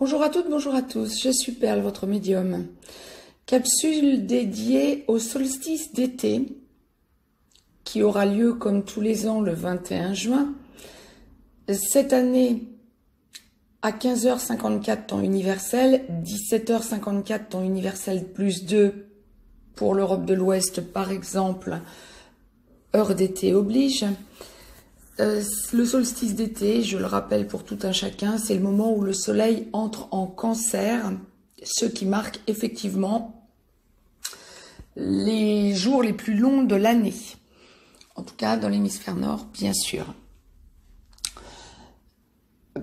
Bonjour à toutes, bonjour à tous, je suis Perle, votre médium. Capsule dédiée au solstice d'été qui aura lieu comme tous les ans le 21 juin. Cette année à 15h54 temps universel, 17h54 temps universel plus 2 pour l'Europe de l'Ouest par exemple, heure d'été oblige. Le solstice d'été, je le rappelle pour tout un chacun, c'est le moment où le soleil entre en cancer, ce qui marque effectivement les jours les plus longs de l'année. En tout cas, dans l'hémisphère nord, bien sûr.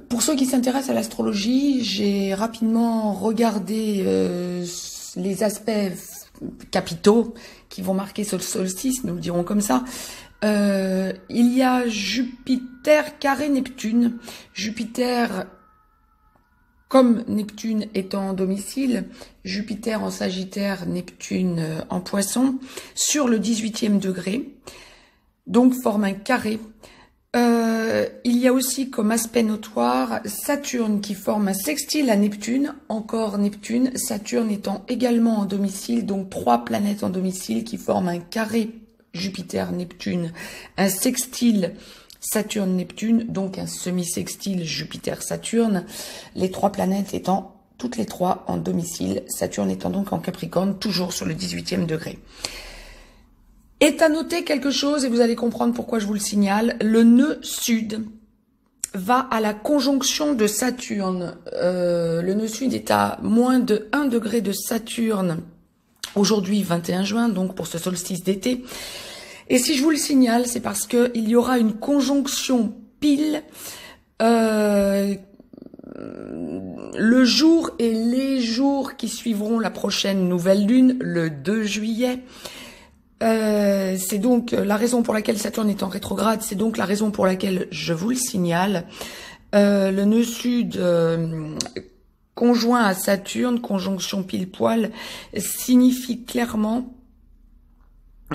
Pour ceux qui s'intéressent à l'astrologie, j'ai rapidement regardé les aspects capitaux qui vont marquer ce solstice, nous le dirons comme ça. Il y a Jupiter carré Neptune. Jupiter, comme Neptune étant en domicile, Jupiter en Sagittaire, Neptune en Poisson, sur le 18e degré, donc forme un carré. Il y a aussi comme aspect notoire Saturne qui forme un sextile à Neptune, encore Neptune, Saturne étant également en domicile, donc 3 planètes en domicile qui forment un carré Jupiter-Neptune, un sextile Saturne-Neptune, donc un semi-sextile Jupiter-Saturne, les 3 planètes étant toutes les 3 en domicile, Saturne étant donc en Capricorne, toujours sur le 18e degré. Est à noter quelque chose, et vous allez comprendre pourquoi je vous le signale, le nœud sud va à la conjonction de Saturne. Le nœud sud est à moins de 1 degré de Saturne, aujourd'hui 21 juin, donc pour ce solstice d'été. Et si je vous le signale, c'est parce que il y aura une conjonction pile le jour et les jours qui suivront la prochaine nouvelle lune, le 2 juillet. C'est donc la raison pour laquelle Saturne est en rétrograde, c'est donc la raison pour laquelle je vous le signale. Le nœud sud conjoint à Saturne, conjonction pile-poil, signifie clairement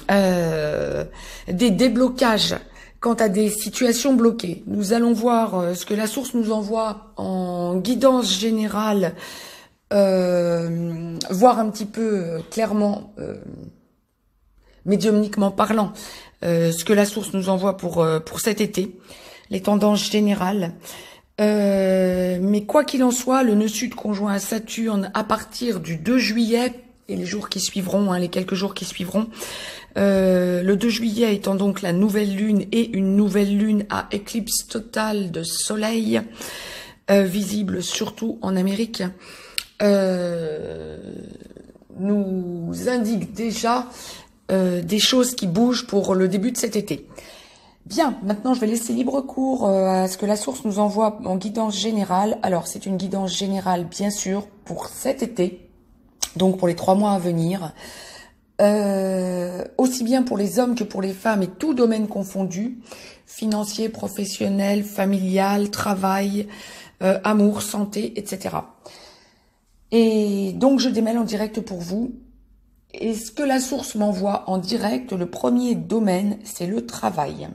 des déblocages quant à des situations bloquées. Nous allons voir ce que la source nous envoie en guidance générale, voir un petit peu clairement, médiumniquement parlant, ce que la source nous envoie pour cet été, les tendances générales. Mais quoi qu'il en soit, le nœud sud conjoint à Saturne à partir du 2 juillet et les jours qui suivront, les quelques jours qui suivront, le 2 juillet étant donc la nouvelle lune et une nouvelle lune à éclipse totale de soleil, visible surtout en Amérique, nous indique déjà des choses qui bougent pour le début de cet été. Bien, maintenant je vais laisser libre cours à ce que la source nous envoie en guidance générale. Alors c'est une guidance générale bien sûr pour cet été, donc pour les 3 mois à venir, aussi bien pour les hommes que pour les femmes et tout domaine confondu, financier, professionnel, familial, travail, amour, santé, etc. Et donc je démêle en direct pour vous. Et ce que la source m'envoie en direct, le premier domaine, c'est le travail.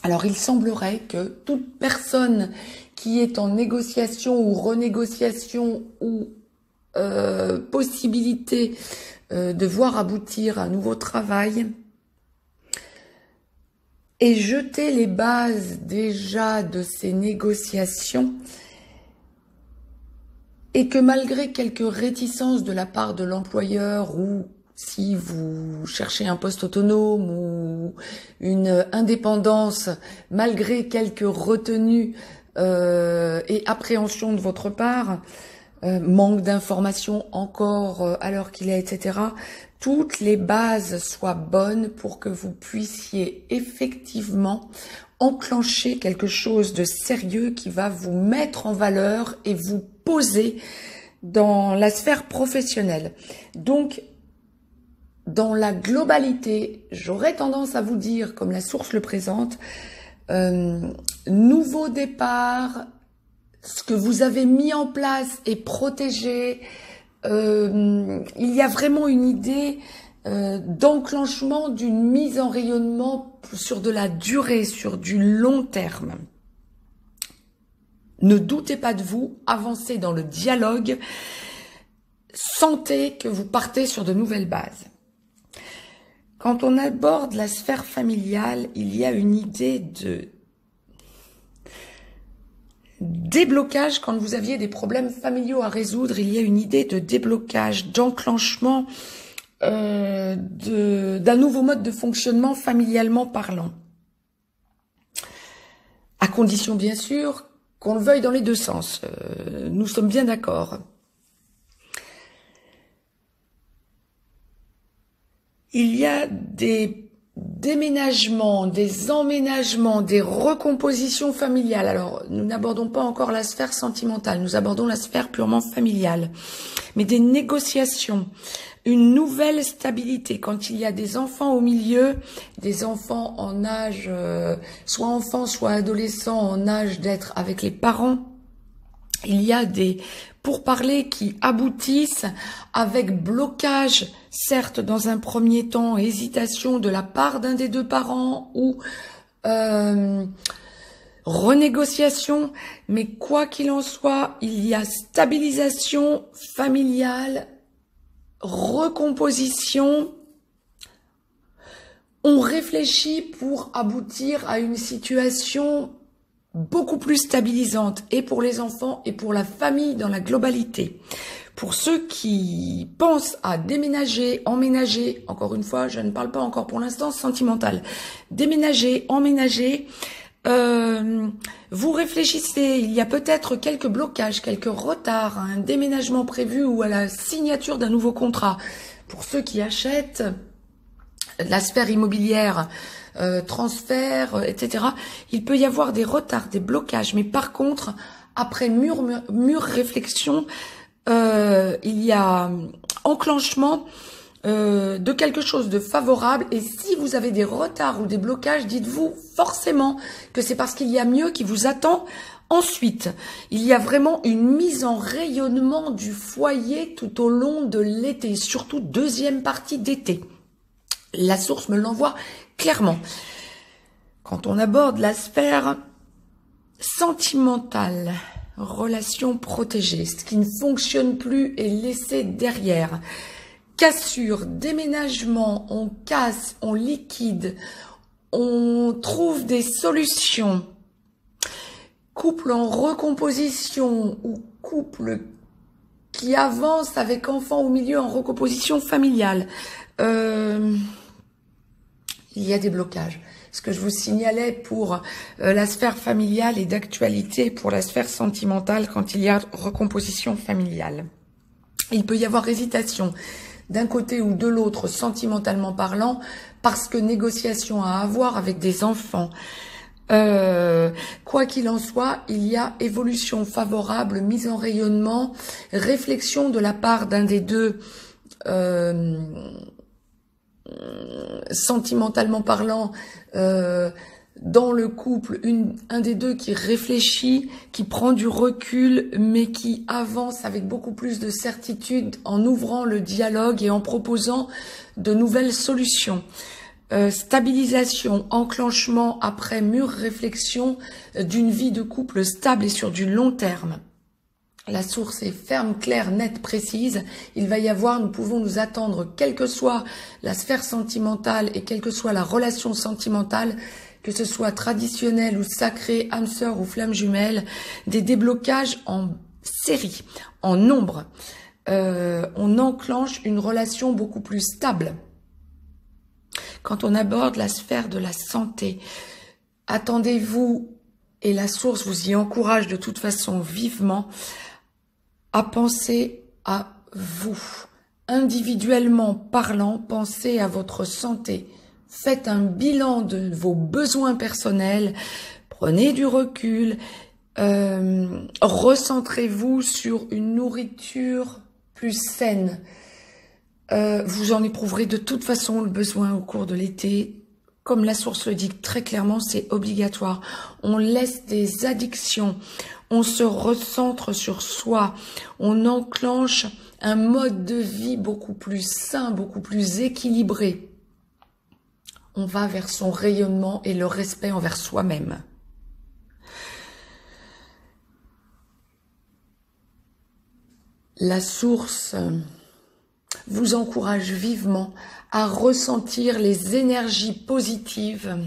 Alors, il semblerait que toute personne qui est en négociation ou renégociation ou possibilité de voir aboutir un nouveau travail ait jeté les bases déjà de ces négociations et que malgré quelques réticences de la part de l'employeur ou si vous cherchez un poste autonome ou une indépendance, malgré quelques retenues et appréhensions de votre part, manque d'informations encore à l'heure qu'il est, etc., toutes les bases soient bonnes pour que vous puissiez effectivement enclencher quelque chose de sérieux qui va vous mettre en valeur et vous poser dans la sphère professionnelle. Donc, dans la globalité, j'aurais tendance à vous dire, comme la source le présente, nouveau départ, ce que vous avez mis en place et protégé, il y a vraiment une idée d'enclenchement d'une mise en rayonnement sur de la durée, sur du long terme. Ne doutez pas de vous, avancez dans le dialogue, sentez que vous partez sur de nouvelles bases. Quand on aborde la sphère familiale, il y a une idée de déblocage. Quand vous aviez des problèmes familiaux à résoudre, il y a une idée de déblocage, d'enclenchement d'un nouveau mode de fonctionnement familialement parlant. À condition, bien sûr, qu'on le veuille dans les deux sens. Nous sommes bien d'accord. Il y a des déménagements, des emménagements, des recompositions familiales. Alors, nous n'abordons pas encore la sphère sentimentale, nous abordons la sphère purement familiale. Mais des négociations, une nouvelle stabilité. Quand il y a des enfants au milieu, des enfants en âge, soit enfants, soit adolescents, en âge d'être avec les parents, il y a des pourparlers qui aboutissent avec blocage, certes dans un premier temps, hésitation de la part d'un des deux parents ou renégociation, mais quoi qu'il en soit, il y a stabilisation familiale, recomposition. On réfléchit pour aboutir à une situation beaucoup plus stabilisante et pour les enfants et pour la famille dans la globalité. Pour ceux qui pensent à déménager, emménager, encore une fois, je ne parle pas encore pour l'instant sentimental, déménager, emménager, vous réfléchissez, il y a peut-être quelques blocages, quelques retards à un déménagement prévu ou à la signature d'un nouveau contrat. Pour ceux qui achètent la sphère immobilière, transfert, etc. Il peut y avoir des retards, des blocages, mais par contre, après mûre réflexion, il y a enclenchement de quelque chose de favorable. Et si vous avez des retards ou des blocages, dites-vous forcément que c'est parce qu'il y a mieux qui vous attend. Ensuite, il y a vraiment une mise en rayonnement du foyer tout au long de l'été, surtout deuxième partie d'été. La source me l'envoie clairement. Quand on aborde la sphère sentimentale, relation protégée, ce qui ne fonctionne plus est laissé derrière. Cassure, déménagement, on casse, on liquide, on trouve des solutions. Couple en recomposition ou couple qui avance avec enfant au milieu en recomposition familiale. Il y a des blocages. Ce que je vous signalais pour la sphère familiale est d'actualité pour la sphère sentimentale quand il y a recomposition familiale. Il peut y avoir hésitation d'un côté ou de l'autre sentimentalement parlant parce que négociation à avoir avec des enfants. Quoi qu'il en soit, il y a évolution favorable, mise en rayonnement, réflexion de la part d'un des deux sentimentalement parlant, dans le couple, un des deux qui réfléchit, qui prend du recul, mais qui avance avec beaucoup plus de certitude en ouvrant le dialogue et en proposant de nouvelles solutions. Stabilisation, enclenchement après mûre réflexion d'une vie de couple stable et sur du long terme. La source est ferme, claire, nette, précise. Il va y avoir, nous pouvons nous attendre, quelle que soit la sphère sentimentale et quelle que soit la relation sentimentale, que ce soit traditionnel ou sacré, âme sœur ou flamme jumelle, des déblocages en série, en nombre. On enclenche une relation beaucoup plus stable. Quand on aborde la sphère de la santé, attendez-vous, et la source vous y encourage de toute façon vivement, à penser à vous. Individuellement parlant, pensez à votre santé. Faites un bilan de vos besoins personnels. Prenez du recul. Recentrez-vous sur une nourriture plus saine. Vous en éprouverez de toute façon le besoin au cours de l'été. Comme la source le dit très clairement, c'est obligatoire. On laisse des addictions. On se recentre sur soi, on enclenche un mode de vie beaucoup plus sain, beaucoup plus équilibré. On va vers son rayonnement et le respect envers soi-même. La source vous encourage vivement à ressentir les énergies positives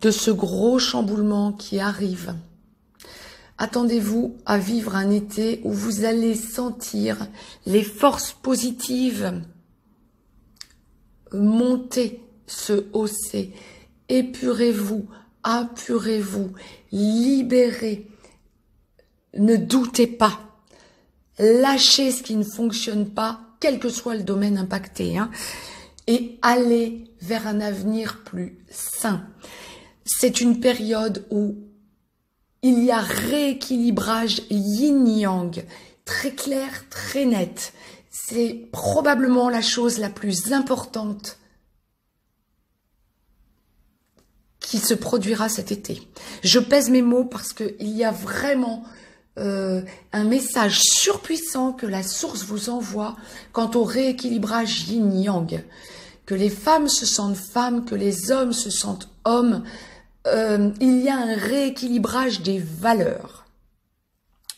de ce gros chamboulement qui arrive. Attendez-vous à vivre un été où vous allez sentir les forces positives monter, se hausser. Épurez-vous, apurez-vous, libérez. Ne doutez pas. Lâchez ce qui ne fonctionne pas, quel que soit le domaine impacté, et allez vers un avenir plus sain. C'est une période où il y a rééquilibrage yin-yang, très clair, très net. C'est probablement la chose la plus importante qui se produira cet été. Je pèse mes mots parce qu'il y a vraiment un message surpuissant que la source vous envoie quant au rééquilibrage yin-yang. Que les femmes se sentent femmes, que les hommes se sentent hommes. Il y a un rééquilibrage des valeurs.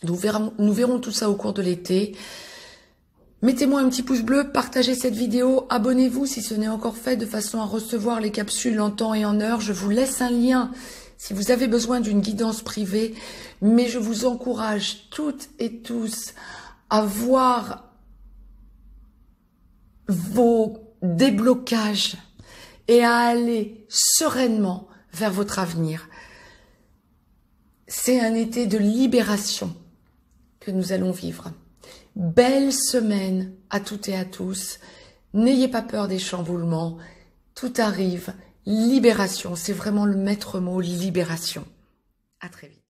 Nous verrons tout ça au cours de l'été. Mettez-moi un petit pouce bleu, partagez cette vidéo, abonnez-vous si ce n'est encore fait de façon à recevoir les capsules en temps et en heure. Je vous laisse un lien si vous avez besoin d'une guidance privée, mais je vous encourage toutes et tous à voir vos déblocages et à aller sereinement vers votre avenir. C'est un été de libération que nous allons vivre. Belle semaine à toutes et à tous. N'ayez pas peur des chamboulements. Tout arrive. Libération, c'est vraiment le maître mot, libération. À très vite.